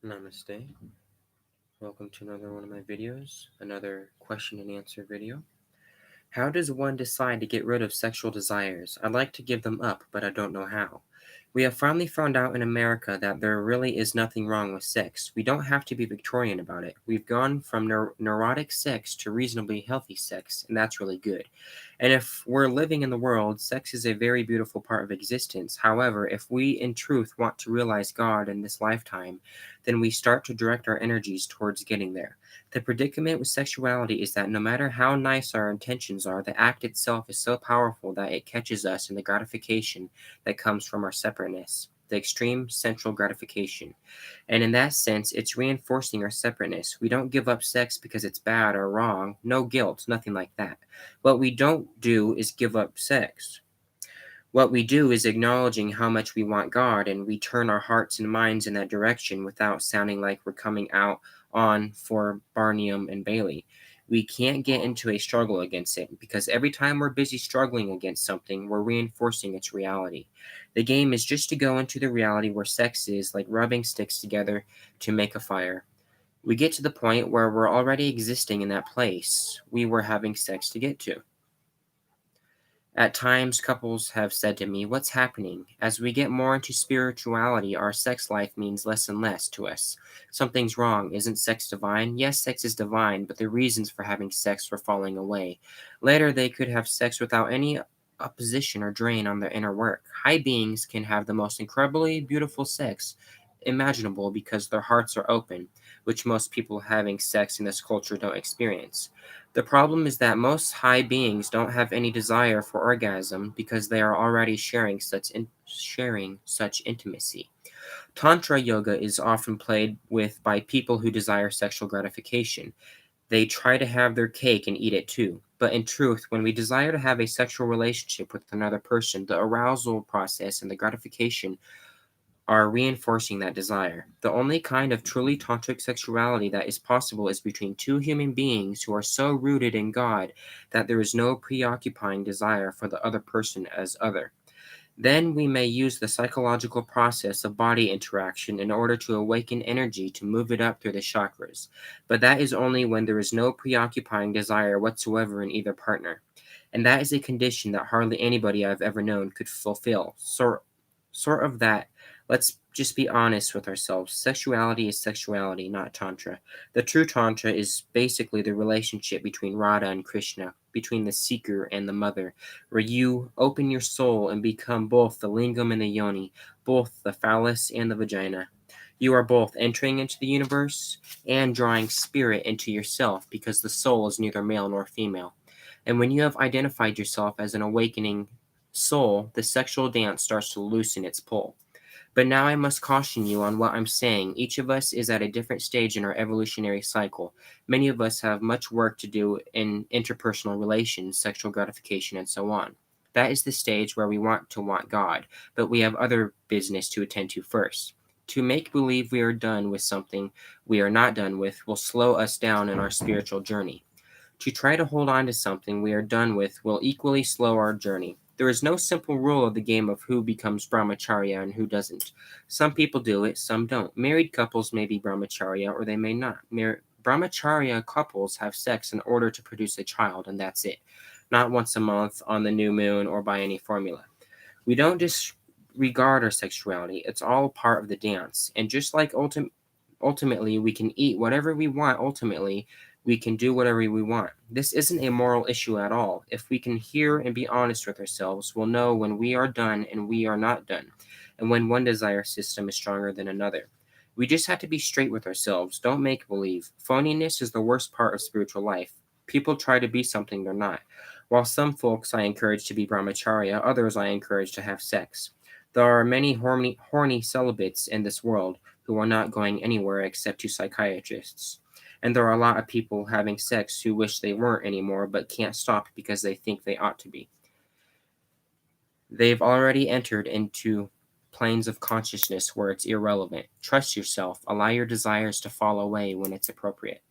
Namaste. Welcome to another one of my videos, another question and answer video. How does one decide to get rid of sexual desires? I'd like to give them up, but I don't know how. We have finally found out in America that there really is nothing wrong with sex. We don't have to be Victorian about it. We've gone from neurotic sex to reasonably healthy sex, and that's really good. And if we're living in the world, sex is a very beautiful part of existence. However, if we in truth want to realize God in this lifetime, then we start to direct our energies towards getting there. The predicament with sexuality is that no matter how nice our intentions are, the act itself is so powerful that it catches us in the gratification that comes from our separateness, the extreme sensual gratification. And in that sense, it's reinforcing our separateness. We don't give up sex because it's bad or wrong, no guilt, nothing like that. What we don't do is give up sex. What we do is acknowledging how much we want God, and we turn our hearts and minds in that direction without sounding like we're coming out on for Barnum and Bailey. We can't get into a struggle against it because every time we're busy struggling against something, we're reinforcing its reality. The game is just to go into the reality where sex is like rubbing sticks together to make a fire. We get to the point where we're already existing in that place we were having sex to get to. At times, couples have said to me, "What's happening? As we get more into spirituality, our sex life means less and less to us. Something's wrong. Isn't sex divine?" Yes, sex is divine, but the reasons for having sex are falling away. Later, they could have sex without any opposition or drain on their inner work. High beings can have the most incredibly beautiful sex imaginable because their hearts are open, which most people having sex in this culture don't experience. The problem is that most high beings don't have any desire for orgasm because they are already sharing such intimacy. Tantra yoga is often played with by people who desire sexual gratification. They try to have their cake and eat it too. But in truth, when we desire to have a sexual relationship with another person, the arousal process and the gratification are reinforcing that desire. The only kind of truly tantric sexuality that is possible is between two human beings who are so rooted in God that there is no preoccupying desire for the other person as other. Then we may use the psychological process of body interaction in order to awaken energy to move it up through the chakras. But that is only when there is no preoccupying desire whatsoever in either partner. And that is a condition that hardly anybody I've ever known could fulfill. Sort of that. Let's just be honest with ourselves. Sexuality is sexuality, not Tantra. The true Tantra is basically the relationship between Radha and Krishna, between the seeker and the mother, where you open your soul and become both the lingam and the yoni, both the phallus and the vagina. You are both entering into the universe and drawing spirit into yourself because the soul is neither male nor female. And when you have identified yourself as an awakening soul, the sexual dance starts to loosen its pull. But now I must caution you on what I'm saying. Each of us is at a different stage in our evolutionary cycle. Many of us have much work to do in interpersonal relations, sexual gratification, and so on. That is the stage where we want God, but we have other business to attend to first. To make believe we are done with something we are not done with will slow us down in our spiritual journey. To try to hold on to something we are done with will equally slow our journey. There is no simple rule of the game of who becomes brahmacharya and who doesn't. Some people do it, some don't. Married couples may be brahmacharya or they may not. Brahmacharya couples have sex in order to produce a child, and that's it. Not once a month, on the new moon, or by any formula. We don't disregard our sexuality, it's all part of the dance. And just like ultimately we can eat whatever we want, ultimately we can do whatever we want. This isn't a moral issue at all. If we can hear and be honest with ourselves, we'll know when we are done and we are not done, and when one desire system is stronger than another. We just have to be straight with ourselves. Don't make believe. Phoniness is the worst part of spiritual life. People try to be something they're not. While some folks I encourage to be brahmacharya, others I encourage to have sex. There are many horny celibates in this world who are not going anywhere except to psychiatrists. And there are a lot of people having sex who wish they weren't anymore but can't stop because they think they ought to be. They've already entered into planes of consciousness where it's irrelevant. Trust yourself. Allow your desires to fall away when it's appropriate.